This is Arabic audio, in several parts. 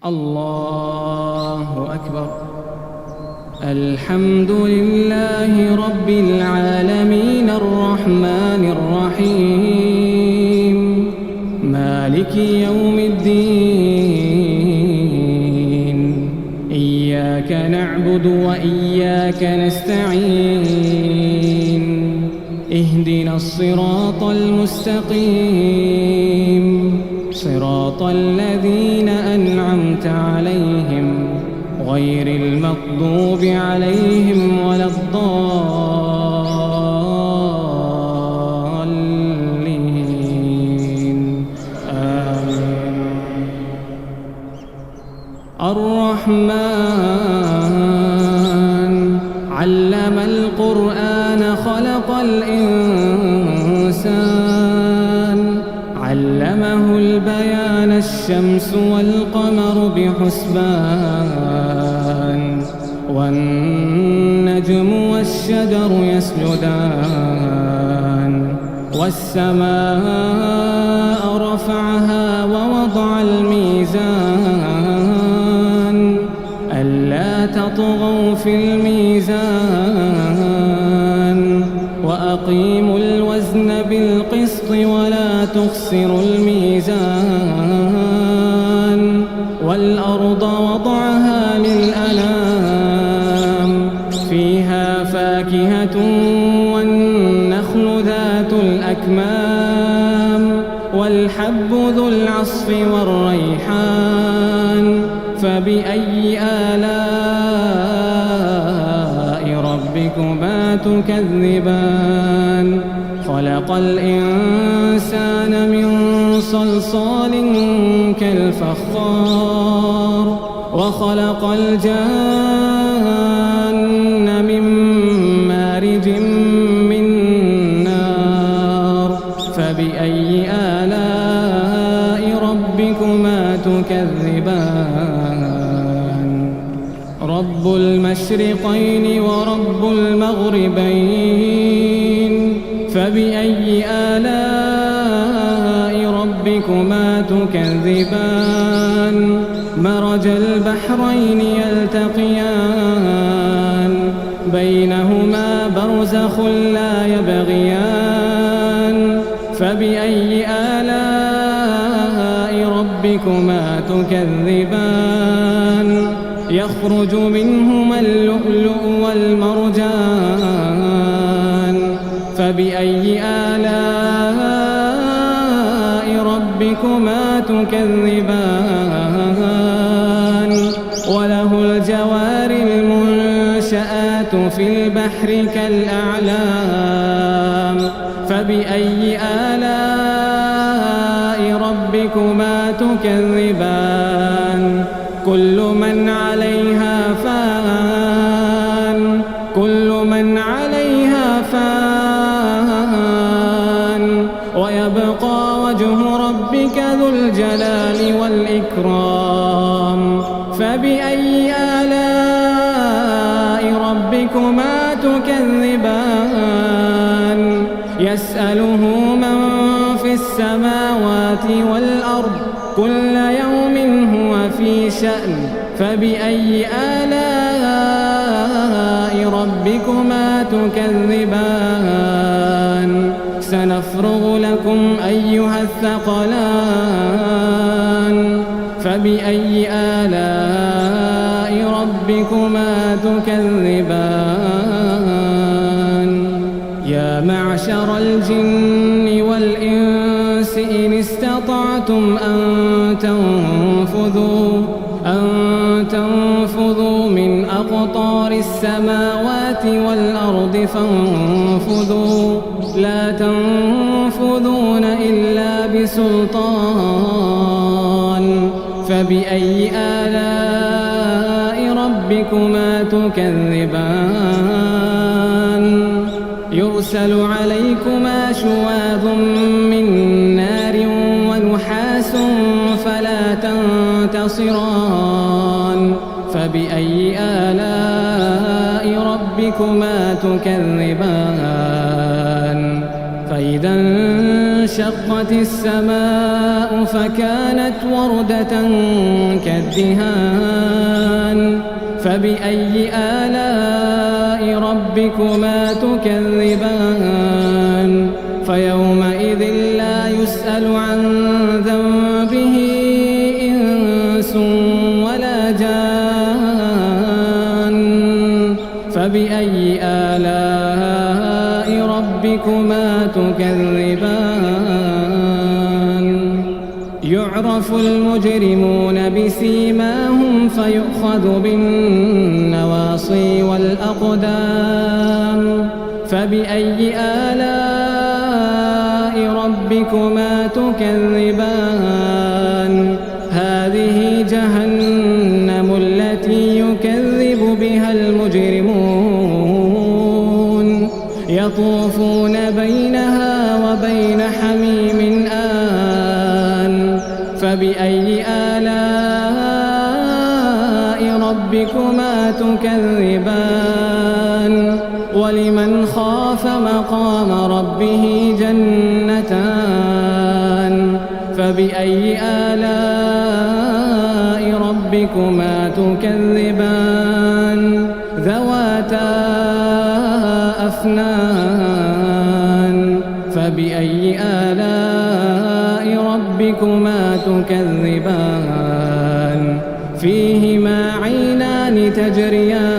الله أكبر. الحمد لله رب العالمين الرحمن الرحيم مالك يوم الدين. إياك نعبد وإياك نستعين. اهدنا الصراط المستقيم صراط الذين أنعمت عليهم غير المغضوب عليهم ولا الضالين آمين. الرحمن علم القرآن خلق الإنسان علمه البيان الشمس والقمر بحسبان والنجم والشجر يسجدان والسماء رفعها ووضع الميزان ألا تطغوا في الميزان وأقيموا الوزن بالقسط ولا تخسروا الميزان والأرض وضعها للأنام فيها فاكهة والنخل ذات الأكمام والحب ذو العصف والريحان فبأي آلاء ربكما تكذبان. خلق الإنسان من صلصال كالفخار وخلق الجان من مارج من نار فبأي آلاء ربكما تكذبان. رب المشرقين ورب المغربين فبأي آلاء ربكما تكذبان. مرج البحرين يلتقيان بينهما برزخ لا يبغيان فبأي آلاء ربكما تكذبان. يخرج منهما اللؤلؤ والمرجان فبأي آلاء ربكما تكذبان. وله الجوار المنشآت في البحر كالأعلام فبأي آلاء ربكما تكذبان. كل من عليها فان كل من عليها فان ويبقى وجه ربك ذو الجلال والإكرام فبأي آلاء ربكما تكذبان. يسأله من في السماوات والأرض كل يوم هو في شأن فبأي آلاء ربكما تكذبان. سنفرغ لكم أيها الثقلان فبأي آلاء ربكما تكذبان. يا معشر الجن والإنس إن استطعتم أن تنفذوا من أقطار السماوات والأرض فانفذوا لا تنفذون إلا بسلطان فبأي آلاء ربكما تكذبان. يرسل عليكما شواظ من نار ونحاس فلا تنتصران فبأي آلاء ربكما تكذبان. فإذا انشقت السماء فكانت وردة كالدهان فبأي آلاء ربكما تكذبان فيومئذ لا يسأل عن ذنبه إنس ولا جان فبأي آلاء ربكما تكذبان يعرف المجرمون بسيماهم فيؤخذ بالنواصي والأقدام فبأي آلاء ربكما تكذبان هذه جهنم التي يكذب بها المجرمون يطوفون بينها وبين حميم آن فبأي آلاء ربكما تكذبان ولمن خاف مقام ربه جنتان فبأي آلاء ربكما تكذبان ذواتا أفنان فبأي آلاء ربكما تكذبان فيهما عينان تجريان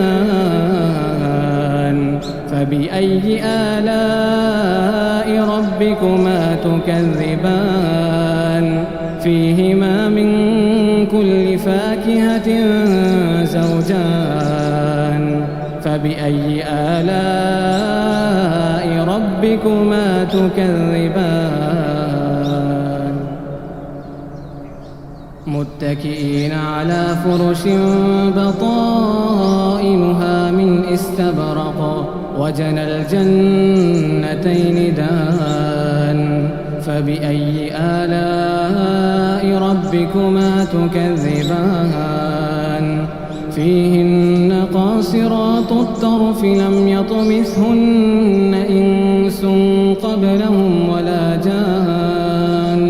فبأي آلاء ربكما تكذبان فيهما من كل فاكهة زوجان فبأي آلاء ربكما تكذبان متكئين على فرش بطائنها من استبرق وجنى الجنتين دان فبأي آلاء ربكما تكذبان فيهن قاصرات الطرف لم يطمثهن إنس قبلهم ولا جان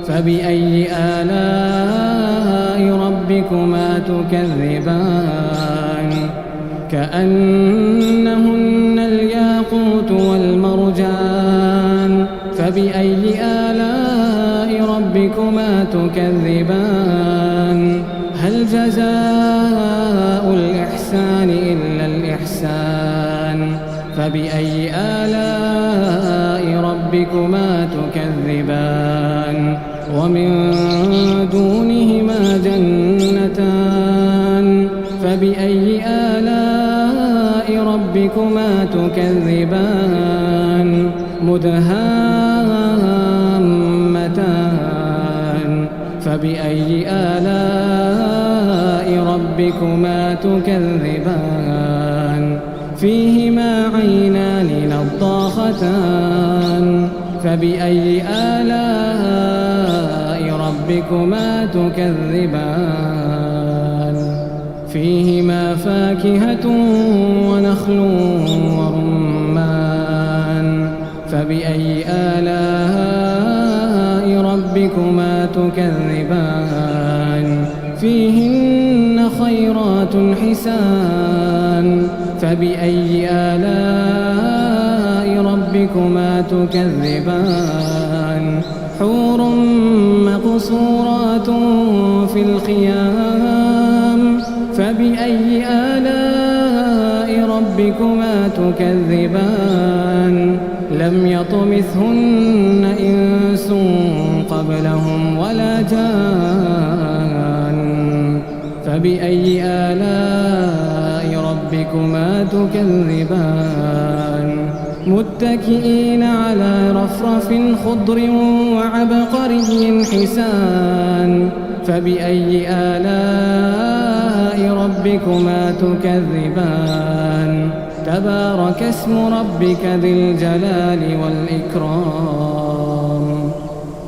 فبأي آلاء ربكما تكذبان كأنهن الياقوت والمرجان فبأي آلاء ربكما تكذبان هل جزاء الإحسان إلا الإحسان فبأي آلاء ربكما تكذبان ومن دونهما جنتان فبأي آلاء ربكما تكذبان مدهامتان فبأي آلاء ربكما تكذبان فيهما عينان نضاختان فبأي آلاء ربكما تكذبان فيهما فاكهة ونخل ورمان فبأي آلاء ربكما تكذبان فيهن خيرات حسان فبأي آلاء ربكما تكذبان حور مقصورات في الخيام فبأي آلاء ربكما تكذبان لم يطمثهن إنس قبلهم ولا جان فبأي آلاء ربكما تكذبان متكئين على رفرف خضر وعبقري حسان فبأي آلاء ربكما تكذبان تبارك اسم ربك ذي الجلال والإكرام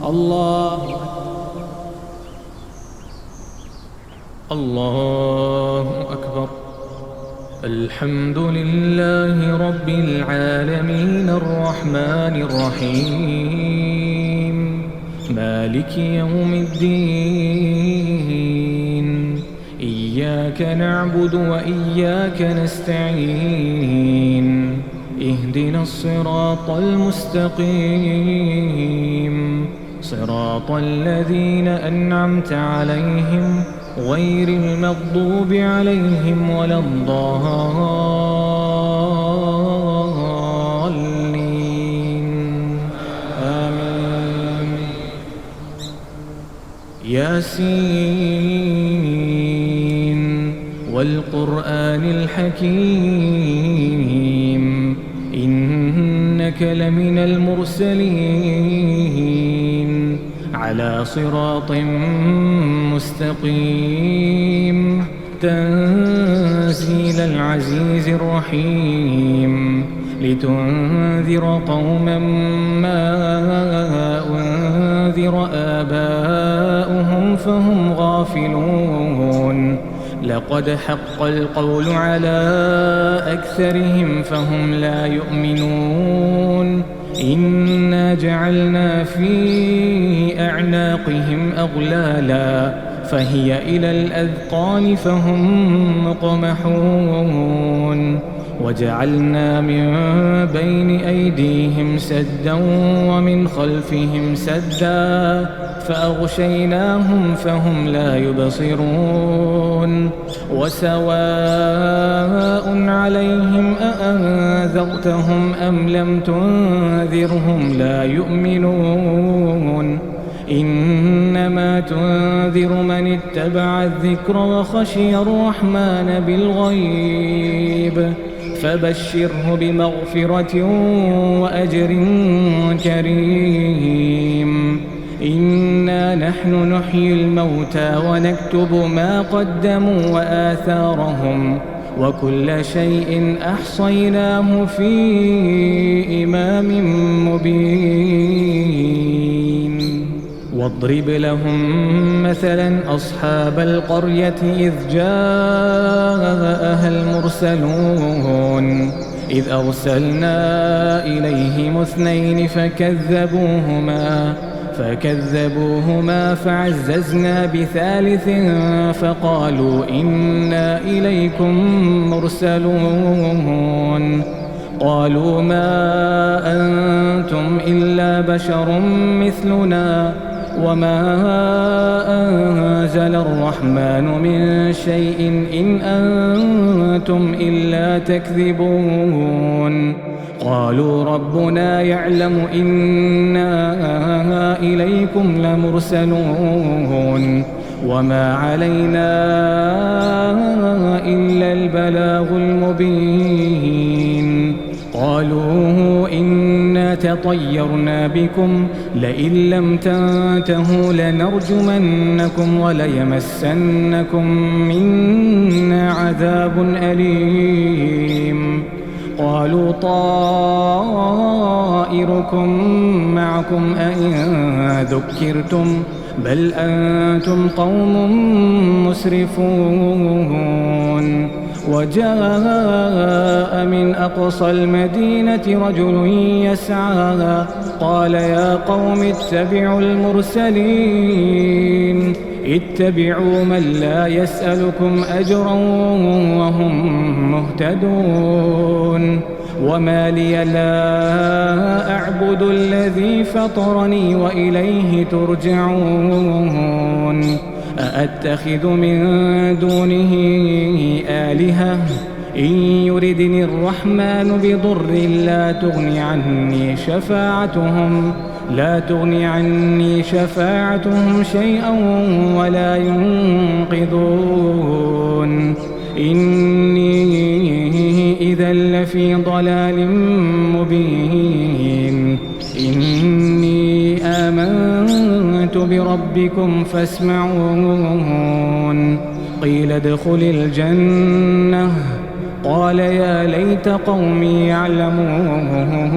الله الله أكبر الحمد لله رب العالمين الرحمن الرحيم مالك يوم الدين إياك نعبد وإياك نستعين اهدنا الصراط المستقيم صراط الذين أنعمت عليهم غير المغضوب عليهم ولا الضالين آمين. ياسين والقرآن الحكيم إنك لمن المرسلين على صراط مستقيم تنزيل العزيز الرحيم لتنذر قوما ما أنذر آباؤهم فهم غافلون لقد حق القول على أكثرهم فهم لا يؤمنون إنا جعلنا في أعناقهم أغلالا فهي إلى الأذقان فهم مقمحون وجعلنا من بين أيديهم سدا ومن خلفهم سدا فأغشيناهم فهم لا يبصرون وسواء عليهم أأنذرتهم أم لم تنذرهم لا يؤمنون إنما تنذر من اتبع الذكر وخشي الرحمن بالغيب فبشره بمغفرة وأجر كريم إنا نحن نحيي الموتى ونكتب ما قدموا وآثارهم وكل شيء أحصيناه في إمام مبين واضرب لهم مثلا أصحاب القرية إذ جاءها المرسلون إذ أرسلنا إليهم اثنين فكذبوهما فعززنا بثالث فقالوا إنا إليكم مرسلون قالوا ما أنتم إلا بشر مثلنا وما أنزل الرحمن من شيء إن أنتم إلا تكذبون قالوا ربنا يعلم إنا إليكم لمرسلون وما علينا إلا البلاغ المبين قالوا إنا تطيرنا بكم لئن لم تنتهوا لنرجمنكم وليمسنكم منا عذاب أليم قالوا طائركم معكم أئن ذكرتم بل أنتم قوم مسرفون وجاء من أقصى المدينة رجل يسعى قال يا قوم اتبعوا المرسلين اتبعوا من لا يسألكم أجرا وهم مهتدون وما لي لا أعبد الذي فطرني وإليه ترجعون أأتخذ من دونه آلهة إن يردني الرحمن بضر لا تغني عني شفاعتهم شيئا ولا ينقذون إني إذا لفي ضلال مبين إني آمنت بربكم فاسمعون قيل ادخل الجنة قال يا ليت قومي يعلمون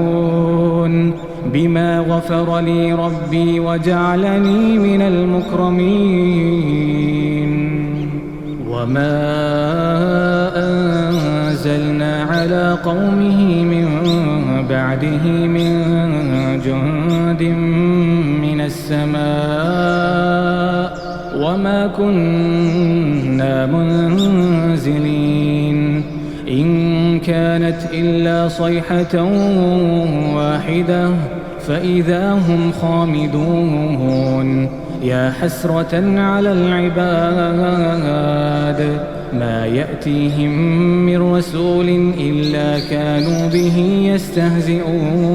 بما غفر لي ربي وجعلني من المكرمين وما على قومه من بعده من جند من السماء وما كنا منزلين إن كانت إلا صيحة واحدة فإذا هم خامدون يا حسرة على العباد ما يأتيهم من رسول إلا كانوا به يستهزئون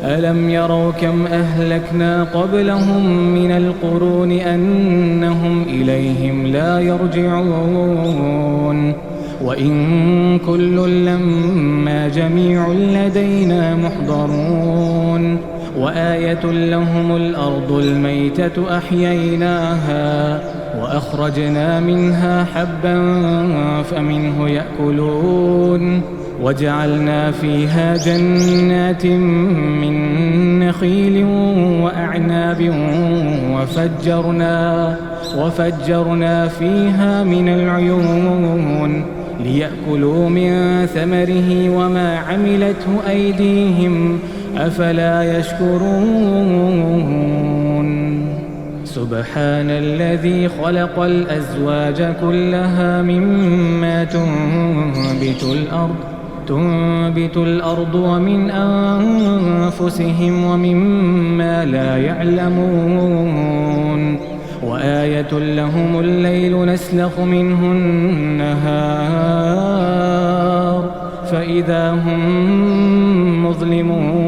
ألم يروا كم أهلكنا قبلهم من القرون أنهم إليهم لا يرجعون وإن كل لما جميع لدينا محضرون وآية لهم الأرض الميتة أحييناها وأخرجنا منها حبا فمنه يأكلون وجعلنا فيها جنات من نخيل وأعناب وفجرنا فيها من العيون ليأكلوا من ثمره وما عملته أيديهم أفلا يشكرون سبحان الذي خلق الأزواج كلها مما تنبت الأرض ومن أنفسهم ومما لا يعلمون وآية لهم الليل نسلخ منه النهار فإذا هم مظلمون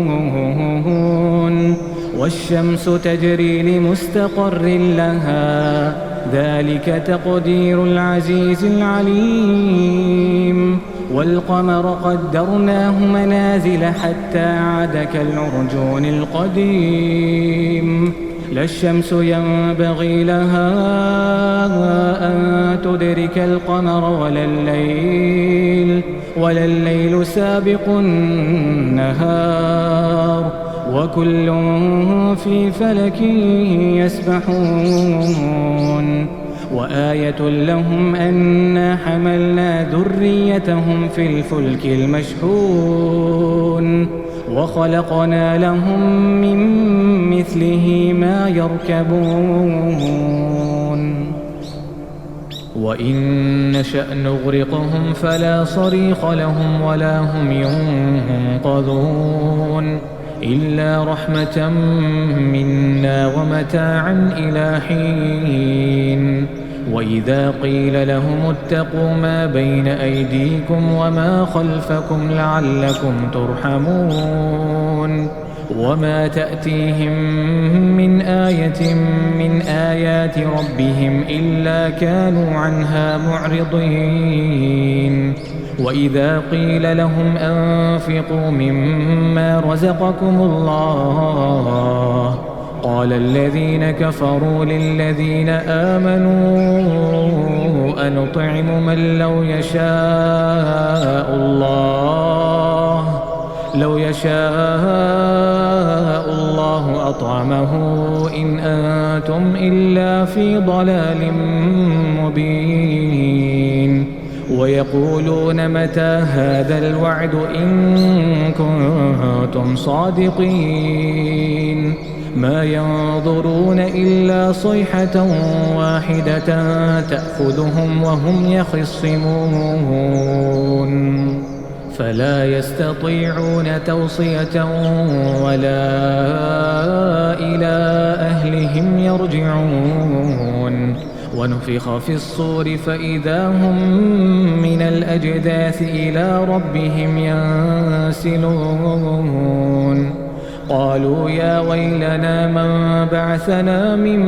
والشمس تجري لمستقر لها ذلك تقدير العزيز العليم والقمر قدرناه منازل حتى عاد كالعرجون القديم لا الشمس ينبغي لها أن تدرك القمر ولا الليل سابق النهار وكل في فلك يسبحون وآية لهم أنا حملنا ذريتهم في الفلك المشحون وخلقنا لهم من مثله ما يركبون وإن نشأ نغرقهم فلا صريخ لهم ولا هم ينقذون إلا رحمة منا ومتاعا إلى حين وإذا قيل لهم اتقوا ما بين أيديكم وما خلفكم لعلكم ترحمون وما تأتيهم من آية من آيات ربهم إلا كانوا عنها معرضين وإذا قيل لهم أنفقوا مما رزقكم الله قال الذين كفروا للذين آمنوا أنطعم من لو يشاء الله أطعمه إن أنتم إلا في ضلال مبين ويقولون متى هذا الوعد إن كنتم صادقين ما ينظرون إلا صيحة واحدة تأخذهم وهم يخصمون فلا يستطيعون توصية ولا إلى أهلهم يرجعون ونفخ في الصور فإذا هم من الأجداث إلى ربهم ينسلون قالوا يا ويلنا من بعثنا من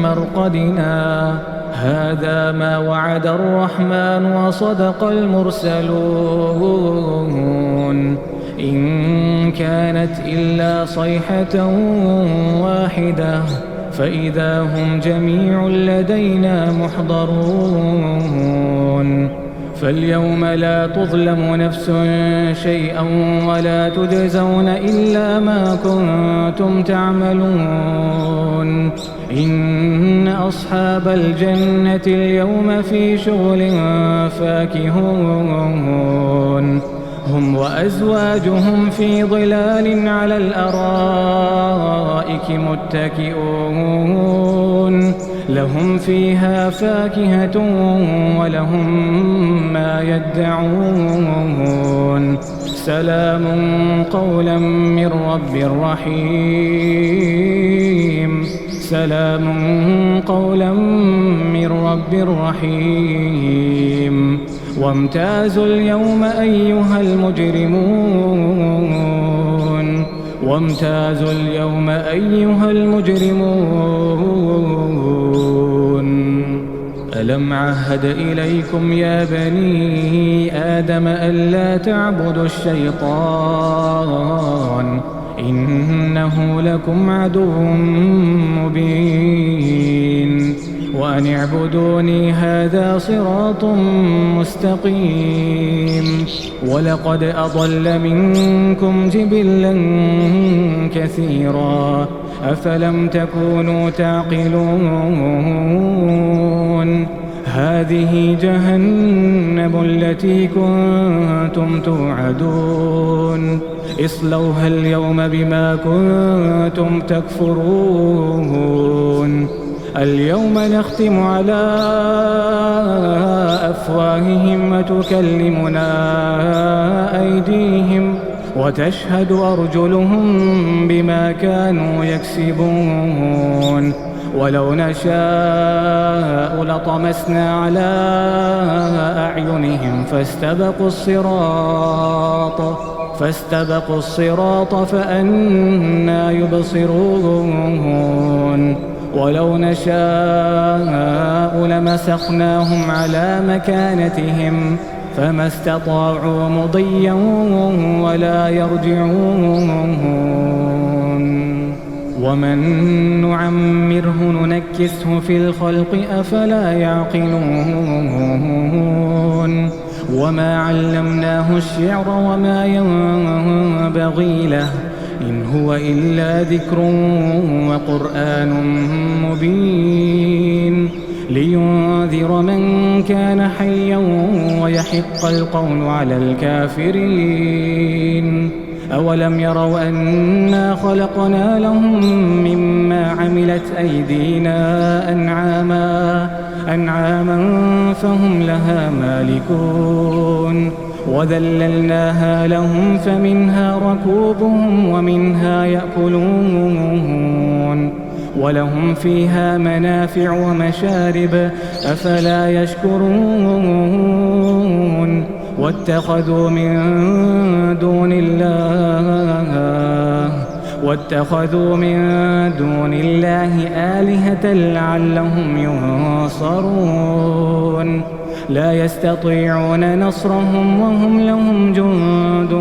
مرقدنا هذا ما وعد الرحمن وصدق المرسلون إن كانت إلا صيحة واحدة فإذا هم جميع لدينا محضرون فاليوم لا تظلم نفس شيئا ولا تجزون إلا ما كنتم تعملون إن أصحاب الجنة اليوم في شغل فاكهون هم وأزواجهم في ظلال على الأرائك متكئون لهم فيها فاكهة ولهم ما يدعون سلام قولا من رب رحيم سلام قولا من رب رحيم وامتازوا اليوم أيها المجرمون وامتازوا اليوم أيها المجرمون ألم عهد إليكم يا بني آدم ألا تعبدوا الشيطان إنه لكم عدو مبين وأن اعبدوني هذا صراط مستقيم ولقد أضل منكم جبلا كثيرا أفلم تكونوا تعقلون هذه جهنم التي كنتم توعدون اصلوها اليوم بما كنتم تكفرون اليوم نختم على أفواههم وتكلمنا أيديهم وتشهد أرجلهم بما كانوا يكسبون ولو نشاء لطمسنا على أعينهم فاستبقوا الصراط فأنى يبصرون ولو نشاء لمسخناهم على مكانتهم فما استطاعوا مضيا ولا يرجعون ومن نعمره ننكسه في الخلق أفلا يعقلون وما علمناه الشعر وما ينبغي له إن هو إلا ذكر وقرآن مبين لينذر من كان حيا ويحق القول على الكافرين أولم يروا أنا خلقنا لهم مما عملت أيدينا أنعاما فهم لها مالكون وذللناها لهم فمنها ركوبهم ومنها يأكلون ولهم فيها منافع ومشارب أفلا يشكرون واتخذوا من دون الله آلهة لعلهم ينصرون لا يستطيعون نصرهم وهم لهم جند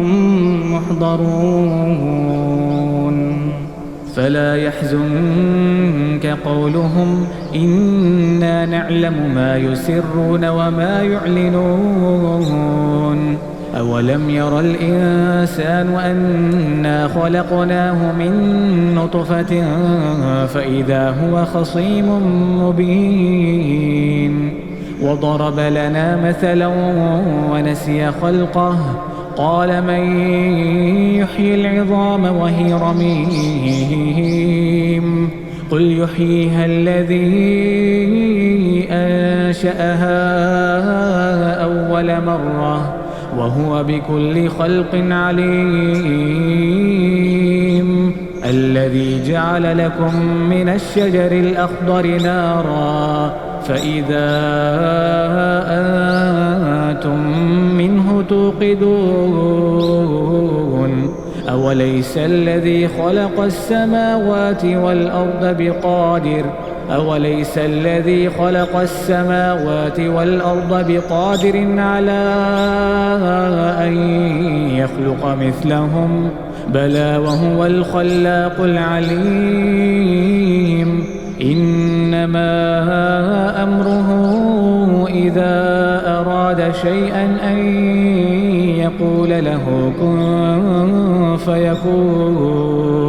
محضرون فلا يحزنك قولهم إنا نعلم ما يسرون وما يعلنون أولم ير الإنسان أنا خلقناه من نطفة فإذا هو خصيم مبين وضرب لنا مثلا ونسي خلقه قال من يحيي العظام وهي رميم قل يحييها الذي أنشأها أول مرة وهو بكل خلق عليم الذي جعل لكم من الشجر الأخضر نارا فإذا أنتم منه توقدون أوليس الذي خلق السماوات والأرض بقادر على أن يخلق مثلهم بلى وهو الخلاق العليم إنما أمره إذا أراد شيئا أن يقول له كن فيكون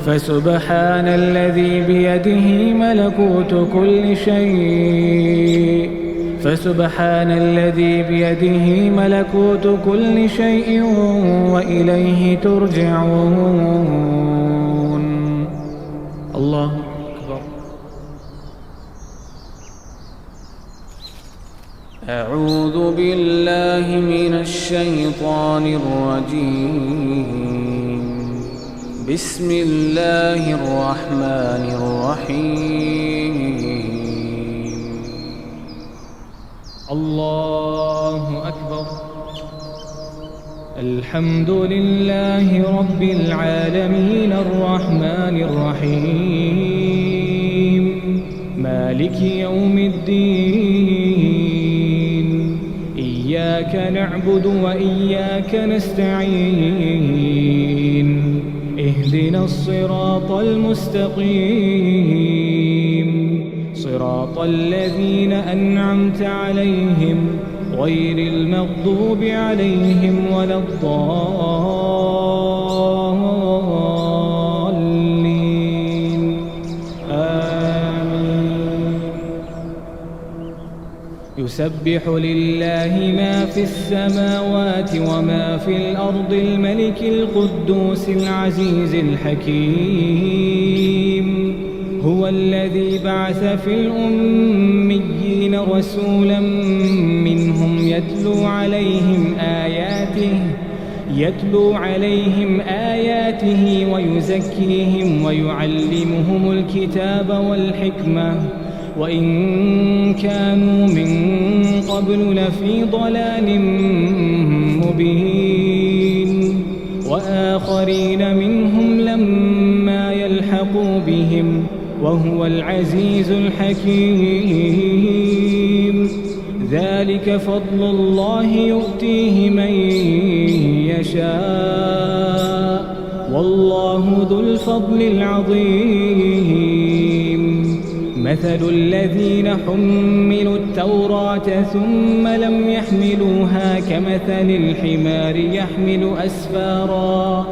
فسبحان الذي بيده ملكوت كل شيء وإليه ترجعون. الله أكبر. أعوذ بالله من الشيطان الرجيم. بسم الله الرحمن الرحيم. الله أكبر. الحمد لله رب العالمين الرحمن الرحيم مالك يوم الدين. إياك نعبد وإياك نستعين. اهدنا الصراط المستقيم صراط الذين أنعمت عليهم غير المغضوب عليهم ولا الضالين. آمين. يسبح لله ما في السماوات وما في الأرض الملك القدوس العزيز الحكيم. هو الذي بعث في الأميين رسولا منهم يتلو عليهم آياته ويزكيهم ويعلمهم الكتاب والحكمة وإن كانوا من قبل لفي ضلال مبين. وآخرين منهم لما يلحقوا بهم وهو العزيز الحكيم. ذلك فضل الله يؤتيه من يشاء والله ذو الفضل العظيم. مثل الذين حملوا التوراة ثم لم يحملوها كمثل الحمار يحمل أسفارا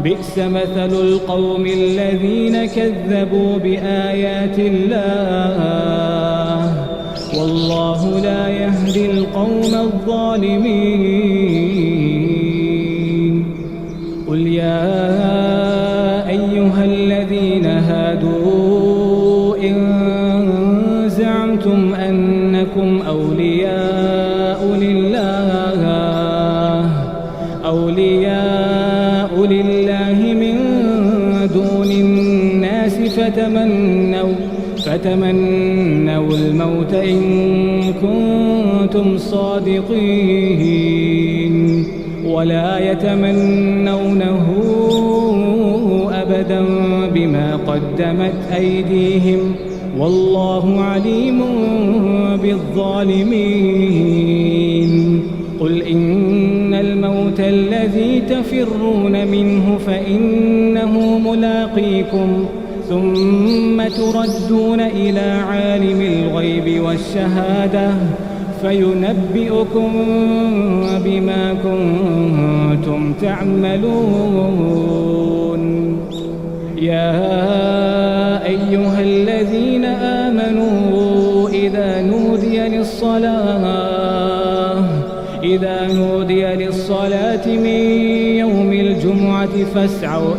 بئس مثل القوم الذين كذبوا بآيات الله والله لا يهدي القوم الظالمين. قل يا أيها الذين هادوا إن زعمتم أنكم أولياء لله من دون الناس فتمنوا الموت إن كنتم صادقين ولا يتمنونه أبدا بما قدمت أيديهم والله عليم بالظالمين. قل إن الموت الذي تفرون منه فإنه ملاقيكم ثم تردون إلى عالم الغيب والشهادة فينبئكم بما كنتم تعملون. يا أيها الذين آمنوا إذا نودي للصلاة من يوم الجمعة فاسعوا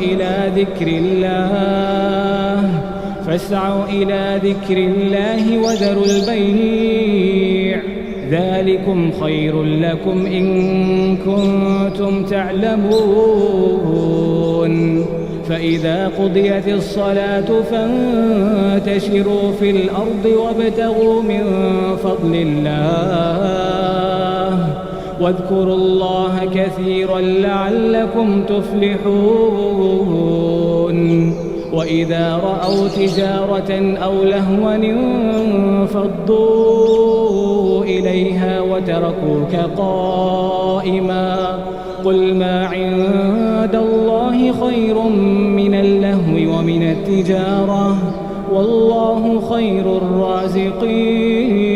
إلى ذكر الله وذروا البيع ذلكم خير لكم إن كنتم تعلمون. فإذا قضيت الصلاة فانتشروا في الأرض وابتغوا من فضل الله واذكروا الله كثيرا لعلكم تفلحون. وإذا رأوا تجارة أو لهوا انفضوا إليها وتركوك قائما قل ما عند الله خير من اللهو ومن التجارة والله خير الرازقين.